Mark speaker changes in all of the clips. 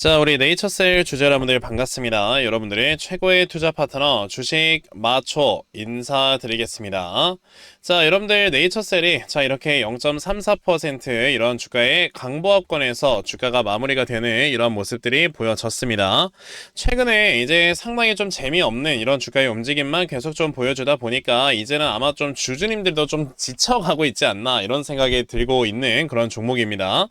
Speaker 1: 자, 우리 네이처셀 주주 여러분들 반갑습니다. 여러분들의 최고의 투자 파트너 주식 마초 인사드리겠습니다. 자, 여러분들 네이처셀이 이렇게 0.34% 이런 주가의 강보합권에서 주가가 마무리가 되는 이런 모습들이 보여졌습니다. 최근에 이제 상당히 좀 재미없는 이런 주가의 움직임만 계속 좀 보여주다 보니까 이제는 아마 좀 주주님들도 좀 지쳐가고 있지 않나 이런 생각이 들고 있는 그런 종목입니다.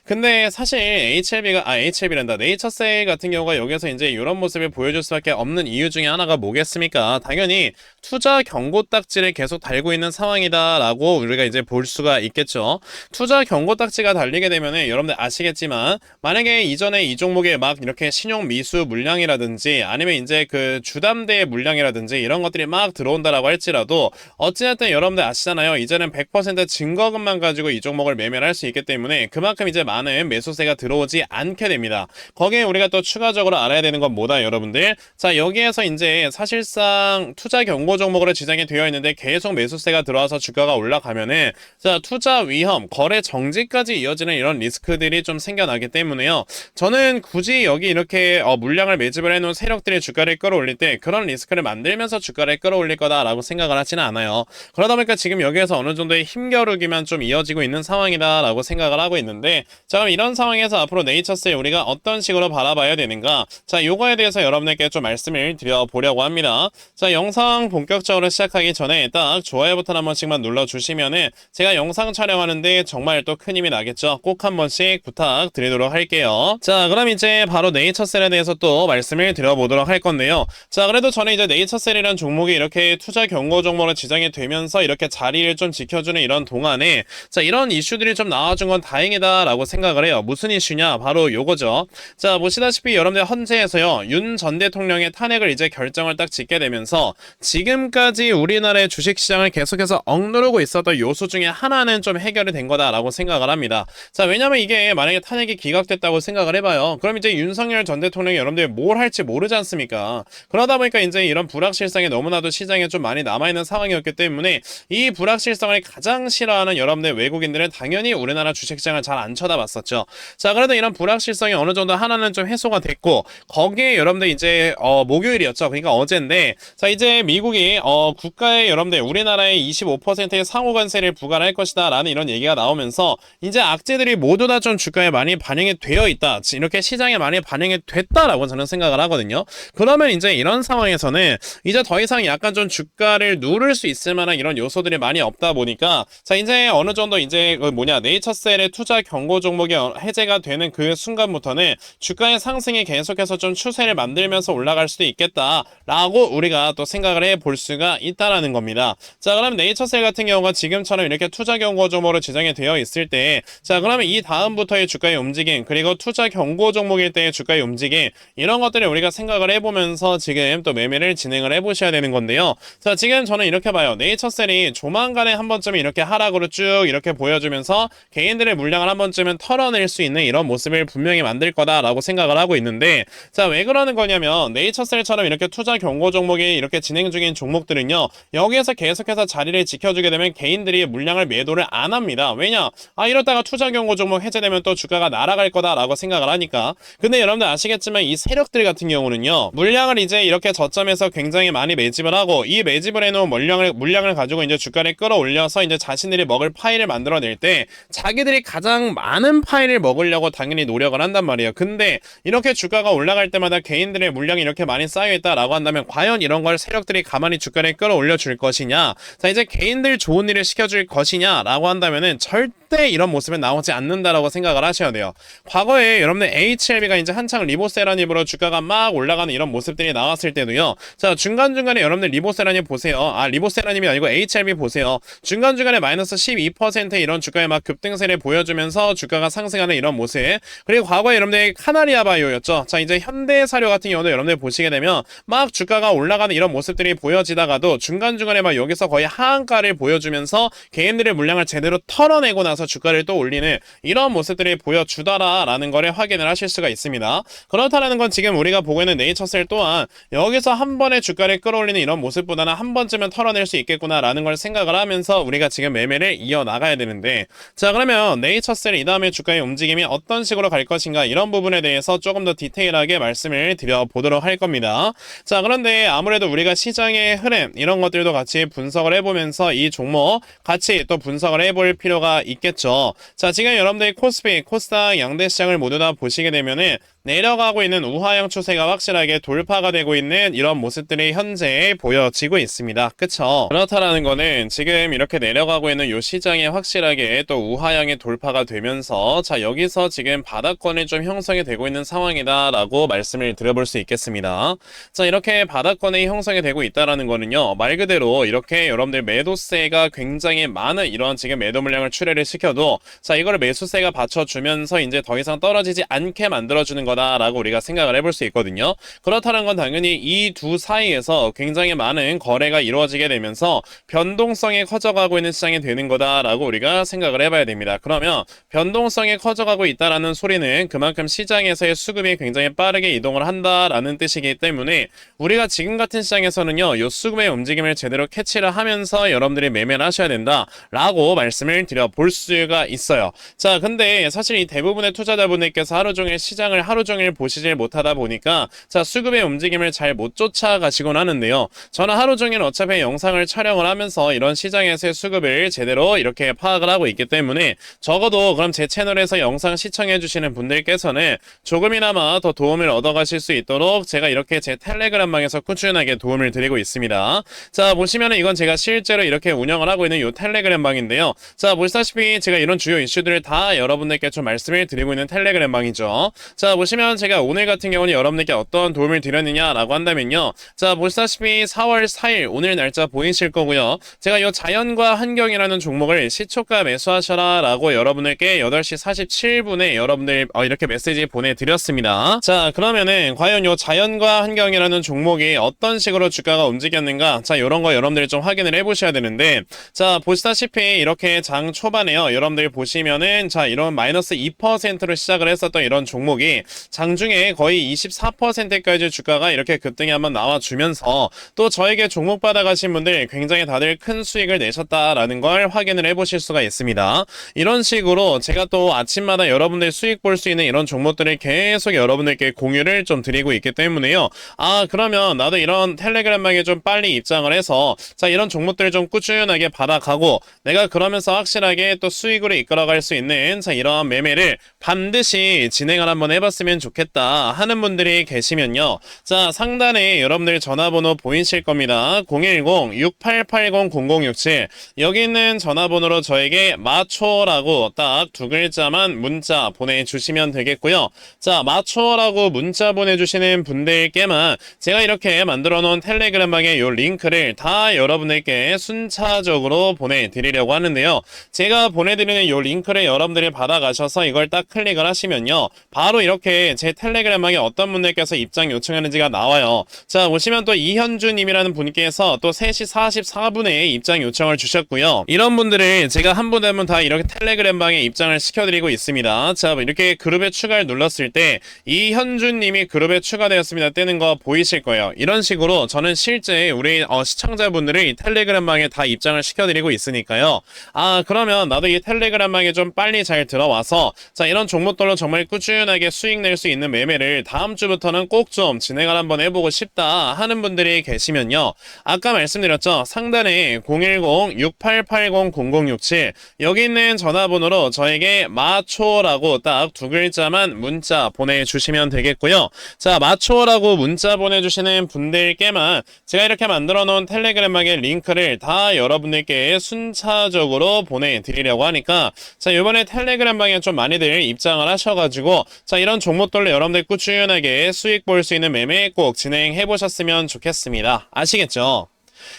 Speaker 1: 근데 사실 HLB란다. 네이처셀 같은 경우가 여기서 이제 이런 모습을 보여줄 수밖에 없는 이유 중에 하나가 뭐겠습니까? 당연히 투자 경고 딱지를 계속 달고 있는 상황이다라고 우리가 이제 볼 수가 있겠죠. 투자 경고 딱지가 달리게 되면은 여러분들 아시겠지만 만약에 이전에 이 종목에 막 이렇게 신용 미수 물량이라든지 아니면 이제 그 주담대 물량이라든지 이런 것들이 막 들어온다라고 할지라도 어찌됐든 여러분들 아시잖아요. 이제는 100% 증거금만 가지고 이 종목을 매매를 할 수 있기 때문에 그만큼 이제 많은 매수세가 들어오지 않게 됩니다. 거기에 우리가 또 추가적으로 알아야 되는 건 뭐다 여러분들. 자, 여기에서 이제 사실상 투자 경고 종목으로 지정이 되어 있는데 계속 매수세가 들어와서 주가가 올라가면은 자, 투자 위험, 거래 정지까지 이어지는 이런 리스크들이 좀 생겨나기 때문에요. 저는 굳이 여기 이렇게 물량을 매집을 해놓은 세력들이 주가를 끌어올릴 때 그런 리스크를 만들면서 주가를 끌어올릴 거다라고 생각을 하지는 않아요. 그러다 보니까 지금 여기에서 어느 정도의 힘겨루기만 좀 이어지고 있는 상황이다라고 생각을 하고 있는데, 자, 그럼 이런 상황에서 앞으로 네이처셀 우리가 어떤 식으로 바라봐야 되는가? 자, 요거에 대해서 여러분에게 좀 말씀을 드려보려고 합니다. 자, 영상 본격적으로 시작하기 전에 딱 좋아요 버튼 한 번씩만 눌러주시면은 제가 영상 촬영하는데 정말 또 큰 힘이 나겠죠? 꼭 한 번씩 부탁드리도록 할게요. 자, 그럼 이제 바로 네이처셀에 대해서 또 말씀을 드려보도록 할 건데요. 자, 그래도 저는 이제 네이처셀이라는 종목이 이렇게 투자 경고 종목으로 지정이 되면서 이렇게 자리를 좀 지켜주는 이런 동안에 자, 이런 이슈들이 좀 나와준 건 다행이다라고 생각을 해요. 무슨 이슈냐? 바로 요거죠. 자, 보시다시피 여러분들 헌재에서요, 윤 전 대통령의 탄핵을 이제 결정을 딱 짓게 되면서 지금까지 우리나라의 주식시장을 계속해서 억누르고 있었던 요소 중에 하나는 좀 해결이 된 거다라고 생각을 합니다. 자, 왜냐면 이게 만약에 탄핵이 기각됐다고 생각을 해봐요. 그럼 이제 윤석열 전 대통령이 여러분들 뭘 할지 모르지 않습니까? 그러다 보니까 이제 이런 불확실성이 너무나도 시장에 좀 많이 남아있는 상황이었기 때문에 이 불확실성을 가장 싫어하는 여러분들 외국인들은 당연히 우리나라 주식시장을 잘 안 쳐다봤었죠. 자, 그래도 이런 불확실성이 어느 정도 하나는 좀 해소가 됐고, 거기에 여러분들 이제 목요일이었죠. 그러니까 어제인데, 자, 이제 미국이 국가에 여러분들 우리나라에 25%의 상호관세를 부과할 것이다 라는 이런 얘기가 나오면서 이제 악재들이 모두 다 좀 주가에 많이 반영이 되어 있다, 이렇게 시장에 많이 반영이 됐다라고 저는 생각을 하거든요. 그러면 이제 이런 상황에서는 이제 더 이상 약간 좀 주가를 누를 수 있을 만한 이런 요소들이 많이 없다 보니까 자, 이제 어느 정도 이제 네이처셀의 투자 경고 종목이 해제가 되는 그 순간부터는 주가의 상승이 계속해서 좀 추세를 만들면서 올라갈 수도 있겠다라고 우리가 또 생각을 해볼 수가 있다라는 겁니다. 자, 그럼 네이처셀 같은 경우가 지금처럼 이렇게 투자 경고 종목으로 지정이 되어 있을 때, 자, 그러면 이 다음부터의 주가의 움직임, 그리고 투자 경고 종목일 때의 주가의 움직임, 이런 것들을 우리가 생각을 해보면서 지금 또 매매를 진행을 해보셔야 되는 건데요. 자, 지금 저는 이렇게 봐요. 네이처셀이 조만간에 한 번쯤 이렇게 하락으로 쭉 이렇게 보여주면서 개인들의 물량을 한 번쯤은 털어낼 수 있는 이런 모습을 분명히 만들 거다라고 생각을 하고 있는데, 자, 왜 그러는 거냐면 네이처셀처럼 이렇게 투자 경고 종목이 이렇게 진행 중인 종목들은요, 여기에서 계속해서 자리를 지켜주게 되면 개인들이 물량을 매도를 안 합니다. 왜냐? 이러다가 투자 경고 종목 해제되면 또 주가가 날아갈 거다라고 생각을 하니까. 근데 여러분들 아시겠지만 이 세력들 같은 경우는요, 물량을 이제 이렇게 저점에서 굉장히 많이 매집을 하고 이 매집을 해놓은 물량을 가지고 이제 주가를 끌어올려서 이제 자신들이 먹을 파일을 만들어낼 때 자기들이 가장 많은 파일을 먹으려고 당연히 노력을 한단 말이에요. 근데 이렇게 주가가 올라갈 때마다 개인들의 물량이 이렇게 많이 쌓여있다라고 한다면 과연 이런 걸 세력들이 가만히 주가를 끌어올려 줄 것이냐, 자, 이제 개인들 좋은 일을 시켜줄 것이냐 라고 한다면은 절대 이런 모습은 나오지 않는다라고 생각을 하셔야 돼요. 과거에 여러분들 HLB가 이제 한창 리보세라님으로 주가가 막 올라가는 이런 모습들이 나왔을 때도요, 자, 중간중간에 여러분들 리보세라님 보세요. 리보세라님이 아니고 HLB 보세요. 중간중간에 마이너스 12% 이런 주가의 막 급등세를 보여주면서 주가가 상승하는 이런 모습. 그리고 과거에 여러분들 카나리아 바이오였죠. 자, 이제 현대사료 같은 경우도 여러분들 보시게 되면 막 주가가 올라가는 이런 모습들이 보여지다가도 중간중간에 막 여기서 거의 하한가를 보여주면서 개인들의 물량을 제대로 털어내고 나서 주가를 또 올리는 이런 모습들이 보여주더라라는 거를 확인을 하실 수가 있습니다. 그렇다는 건 지금 우리가 보고 있는 네이처셀 또한 여기서 한 번에 주가를 끌어올리는 이런 모습보다는 한 번쯤은 털어낼 수 있겠구나라는 걸 생각을 하면서 우리가 지금 매매를 이어나가야 되는데, 자, 그러면 네이처셀 이 다음에 주가의 움직임이 어떤 식으로 갈 것인가, 이런 부분에 대해서 조금 더 디테일하게 말씀을 드려보도록 할 겁니다. 자, 그런데 아무래도 우리가 시장의 흐름 이런 것들도 같이 분석을 해보면서 이 종목 같이 또 분석을 해볼 필요가 있겠죠. 자, 지금 여러분들이 코스피, 코스닥 양대 시장을 모두 다 보시게 되면은 내려가고 있는 우하형 추세가 확실하게 돌파가 되고 있는 이런 모습들이 현재 보여지고 있습니다. 그쵸? 그렇다라는 거는 지금 이렇게 내려가고 있는 이 시장에 확실하게 또 우하형의 돌파가 되면서 자, 여기서 지금 바닥권이 좀 형성이 되고 있는 상황이다 라고 말씀을 드려볼 수 있겠습니다. 자, 이렇게 바닥권이 형성이 되고 있다라는 거는요, 말 그대로 이렇게 여러분들 매도세가 굉장히 많은 이런 지금 매도 물량을 출회를 시켜도 자, 이거를 매수세가 받쳐주면서 이제 더 이상 떨어지지 않게 만들어주는 거다라고 우리가 생각을 해볼 수 있거든요. 그렇다는 건 당연히 이 두 사이에서 굉장히 많은 거래가 이루어지게 되면서 변동성이 커져가고 있는 시장이 되는 거다라고 우리가 생각을 해봐야 됩니다. 그러면 변동성이 커져가고 있다라는 소리는 그만큼 시장에서의 수급이 굉장히 빠르게 이동을 한다라는 뜻이기 때문에 우리가 지금 같은 시장에서는요, 이 수급의 움직임을 제대로 캐치를 하면서 여러분들이 매매를 하셔야 된다라고 말씀을 드려볼 수가 있어요. 자, 근데 사실 이 대부분의 투자자분들께서 하루 종일 시장을 하루 종일 보시질 못하다 보니까 자, 수급의 움직임을 잘 못 쫓아가시곤 하는데요. 저는 하루 종일 어차피 영상을 촬영을 하면서 이런 시장에서의 수급을 제대로 이렇게 파악을 하고 있기 때문에 적어도 그럼 제 채널에서 영상 시청해 주시는 분들께서는 조금이나마 더 도움을 얻어가실 수 있도록 제가 이렇게 제 텔레그램방에서 꾸준하게 도움을 드리고 있습니다. 자, 보시면은 이건 제가 실제로 이렇게 운영을 하고 있는 이 텔레그램방인데요. 자, 보시다시피 제가 이런 주요 이슈들을 다 여러분들께 좀 말씀을 드리고 있는 텔레그램방이죠. 자, 보시면 제가 오늘 같은 경우는 여러분들께 어떤 도움을 드렸느냐라고 한다면요. 자, 보시다시피 4월 4일 오늘 날짜 보이실 거고요. 제가 이 자연과 환경이라는 종목을 시초가 매수하셔라 라고 여러분들께 8시 47분에 여러분들 이렇게 메시지 보내드렸습니다. 자, 그러면은 과연 이 자연과 환경이라는 종목이 어떤 식으로 주가가 움직였는가, 자, 이런 거 여러분들이 좀 확인을 해보셔야 되는데, 자, 보시다시피 이렇게 장 초반에요, 여러분들 보시면은 자, 이런 마이너스 2%로 시작을 했었던 이런 종목이 장중에 거의 24%까지 주가가 이렇게 급등이 한번 나와주면서 또 저에게 종목 받아가신 분들 굉장히 다들 큰 수익을 내셨다라는 걸 확인을 해보실 수가 있습니다. 이런 식으로 제가 또 아침마다 여러분들 수익 볼 수 있는 이런 종목들을 계속 여러분들께 공유를 좀 드리고 있기 때문에요. 아, 그러면 나도 이런 텔레그램방에 좀 빨리 입장을 해서 자, 이런 종목들을 좀 꾸준하게 받아가고 내가 그러면서 확실하게 또 수익으로 이끌어갈 수 있는 자, 이러한 매매를 반드시 진행을 한번 해봤으면 좋겠다 하는 분들이 계시면요. 자, 상단에 여러분들 전화번호 보이실 겁니다. 010-6880-0067 여기 있는 전화번호로 저에게 마초라고 딱 두 글자만 문자 보내주시면 되겠고요. 자, 마초라고 문자 보내주시는 분들께만 제가 이렇게 만들어 놓은 텔레그램방의 이 링크를 다 여러분들께 순차적으로 보내드리려고 하는데요. 제가 보내드리는 이 링크를 여러분들이 받아가셔서 이걸 딱 클릭을 하시면요, 바로 이렇게 제 텔레그램방에 어떤 분들께서 입장 요청하는지가 나와요. 자, 보시면 또 이현주님이라는 분께서 또 3시 44분에 입장 요청을 주셨고요. 이런 분들을 제가 한 분 한 분 다 이렇게 텔레그램방에 입장을 시켜드리고 있습니다. 자, 이렇게 그룹에 추가를 눌렀을 때 이현주님이 그룹에 추가되었습니다 뜨는 거 보이실 거예요. 이런 식으로 저는 실제 우리 시청자분들을 이 텔레그램방에 다 입장을 시켜드리고 있으니까요. 아, 그러면 나도 이 텔레그램방에 좀 빨리 잘 들어와서 자, 이런 종목들로 정말 꾸준하게 수익 낼 수 있는 매매를 다음 주부터는 꼭 좀 진행을 한번 해보고 싶다 하는 분들이 계시면요, 아까 말씀드렸죠, 상단에 010-6880-0067 여기 있는 전화번호로 저에게 마초라고 딱 두 글자만 문자 보내주시면 되겠고요. 자, 마초라고 문자 보내주시는 분들께만 제가 이렇게 만들어 놓은 텔레그램방의 링크를 다 여러분들께 순차적으로 보내드리려고 하니까 자, 이번에 텔레그램방에 좀 많이들 입장을 하셔가지고 자, 이런 종목들로 여러분들 꾸준하게 수익 볼 수 있는 매매 꼭 진행해 보셨으면 좋겠습니다. 아시겠죠?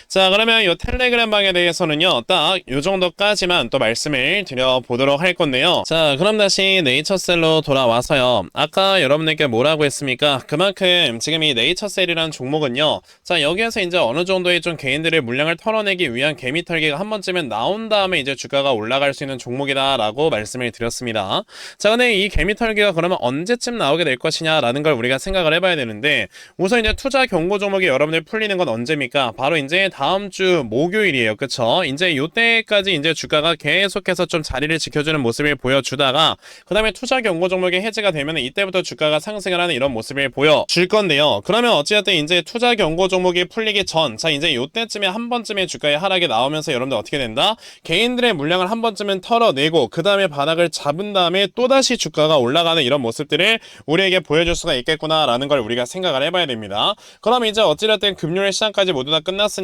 Speaker 1: 자, 그러면 이 텔레그램방에 대해서는요, 딱 요 정도까지만 또 말씀을 드려보도록 할 건데요. 자, 그럼 다시 네이처셀로 돌아와서요, 아까 여러분들께 뭐라고 했습니까? 그만큼 지금 이 네이처셀이라는 종목은요, 자, 여기에서 이제 어느 정도의 좀 개인들의 물량을 털어내기 위한 개미털기가 한 번쯤은 나온 다음에 이제 주가가 올라갈 수 있는 종목이다 라고 말씀을 드렸습니다. 자, 근데 이 개미털기가 그러면 언제쯤 나오게 될 것이냐 라는 걸 우리가 생각을 해봐야 되는데, 우선 이제 투자 경고 종목이 여러분들 풀리는 건 언제입니까? 바로 이제 이제 다음 주 목요일이에요. 그쵸? 이제 요때까지 이제 주가가 계속해서 좀 자리를 지켜주는 모습을 보여주다가 그 다음에 투자 경고 종목이 해지가 되면 이때부터 주가가 상승을 하는 이런 모습을 보여줄 건데요. 그러면 어찌됐든 이제 투자 경고 종목이 풀리기 전, 자 이제 요때쯤에 한 번쯤에 주가의 하락이 나오면서 여러분들 어떻게 된다? 개인들의 물량을 한 번쯤은 털어내고 그 다음에 바닥을 잡은 다음에 또다시 주가가 올라가는 이런 모습들을 우리에게 보여줄 수가 있겠구나라는 걸 우리가 생각을 해봐야 됩니다. 그럼 이제 어찌됐든 금요일 시장까지 모두 다 끝났으니까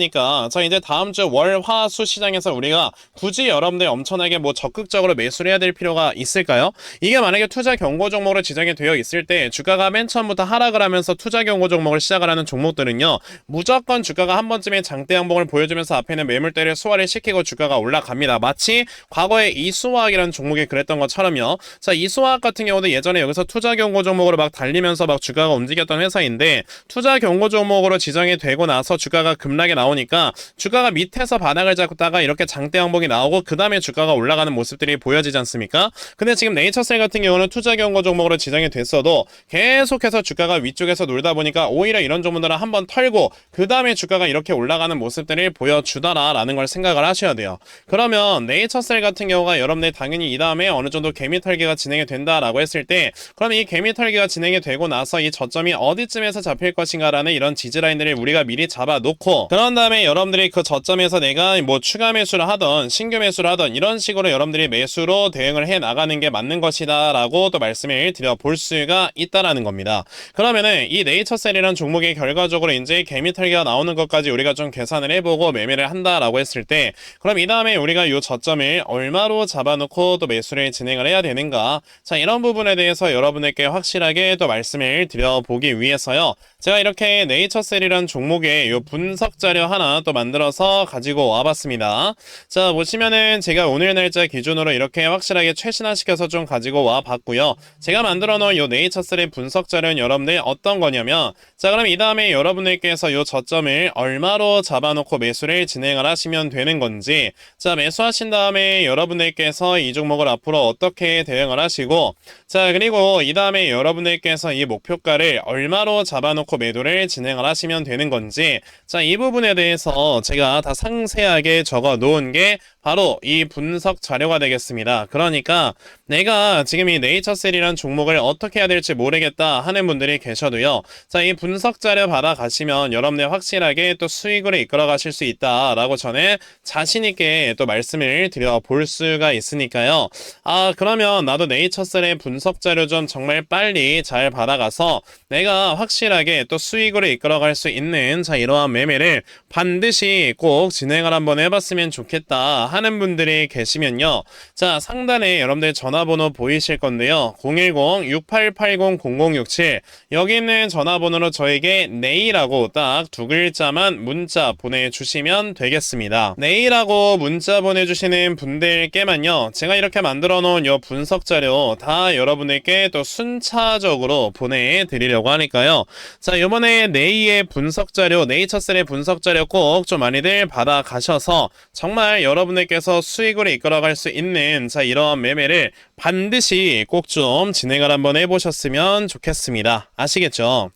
Speaker 1: 자 이제 다음 주 월, 화, 수 시장에서 우리가 굳이 여러분들 엄청나게 뭐 적극적으로 매수를 해야 될 필요가 있을까요? 이게 만약에 투자 경고 종목으로 지정이 되어 있을 때 주가가 맨 처음부터 하락을 하면서 투자 경고 종목을 시작을 하는 종목들은요 무조건 주가가 한 번쯤에 장대 양봉을 보여주면서 앞에는 매물대를 소화를 시키고 주가가 올라갑니다. 마치 과거에 이수화학이라는 종목이 그랬던 것처럼요. 자 이수화학 같은 경우도 예전에 여기서 투자 경고 종목으로 막 달리면서 막 주가가 움직였던 회사인데 투자 경고 종목으로 지정이 되고 나서 주가가 급락이 나오니까 주가가 밑에서 바닥을 잡다가 이렇게 장대 양봉이 나오고 그 다음에 주가가 올라가는 모습들이 보여지지 않습니까? 근데 지금 네이처셀 같은 경우는 투자 경고 종목으로 지정이 됐어도 계속해서 주가가 위쪽에서 놀다 보니까 오히려 이런 종목들은 한번 털고 그 다음에 주가가 이렇게 올라가는 모습들을 보여주더라라는 걸 생각을 하셔야 돼요. 그러면 네이처셀 같은 경우가 여러분들 당연히 이 다음에 어느 정도 개미 털기가 진행이 된다라고 했을 때 그럼 이 개미 털기가 진행이 되고 나서 이 저점이 어디쯤에서 잡힐 것인가라는 이런 지지라인들을 우리가 미리 잡아놓고 그런 다음에 여러분들이 그 저점에서 내가 뭐 추가 매수를 하던 신규 매수를 하던 이런 식으로 여러분들이 매수로 대응을 해 나가는 게 맞는 것이다 라고 또 말씀을 드려볼 수가 있다라는 겁니다. 그러면은 이 네이처셀이라는 종목이 결과적으로 이제 개미 털기가 나오는 것까지 우리가 좀 계산을 해보고 매매를 한다라고 했을 때 그럼 이 다음에 우리가 이 저점을 얼마로 잡아놓고 또 매수를 진행을 해야 되는가, 자 이런 부분에 대해서 여러분에게 확실하게 또 말씀을 드려보기 위해서요 제가 이렇게 네이처셀이라는 종목의 요 분석 자료 하나 또 만들어서 가지고 와봤습니다. 자 보시면은 제가 오늘 날짜 기준으로 이렇게 확실하게 최신화시켜서 좀 가지고 와봤고요. 제가 만들어 놓은 요 네이처셀의 분석 자료는 여러분들 어떤 거냐면 자 그럼 이 다음에 여러분들께서 요 저점을 얼마로 잡아놓고 매수를 진행을 하시면 되는 건지, 자 매수하신 다음에 여러분들께서 이 종목을 앞으로 어떻게 대응을 하시고, 자 그리고 이 다음에 여러분들께서 이 목표가를 얼마로 잡아놓고 매도를 진행을 하시면 되는 건지, 자 이 부분에 대해서 제가 다 상세하게 적어 놓은 게 바로 이 분석 자료가 되겠습니다. 그러니까 내가 지금 이 네이처셀이라는 종목을 어떻게 해야 될지 모르겠다 하는 분들이 계셔도요 자 이 분석 자료 받아가시면 여러분들 확실하게 또 수익으로 이끌어 가실 수 있다라고 저는 자신있게 또 말씀을 드려볼 수가 있으니까요. 아 그러면 나도 네이처셀의 분석 자료 좀 정말 빨리 잘 받아가서 내가 확실하게 또 수익으로 이끌어갈 수 있는 자 이러한 매매를 반드시 꼭 진행을 한번 해봤으면 좋겠다 하는 분들이 계시면요 자 상단에 여러분들 전화번호 보이실 건데요 010-6880-0067 여기 있는 전화번호로 저에게 네이라고 딱 두 글자만 문자 보내주시면 되겠습니다. 네이라고 문자 보내주시는 분들께만요 제가 이렇게 만들어 놓은 요 분석 자료 다 여러분들께 또 순차적으로 보내드리려고 하니까요 자 이번에 네이의 분석 자료 네이처셀의 분석 자료 꼭 좀 많이들 받아가셔서 정말 여러분들께서 수익으로 이끌어갈 수 있는 자 이러한 매매를 반드시 꼭 좀 진행을 한번 해보셨으면 좋겠습니다. 아시겠죠?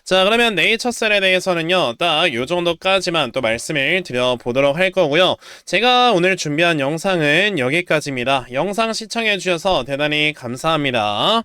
Speaker 1: 자 그러면 네이처셀에 대해서는요 딱 요 정도까지만 또 말씀을 드려보도록 할 거고요. 제가 오늘 준비한 영상은 여기까지입니다. 영상 시청해 주셔서 대단히 감사합니다.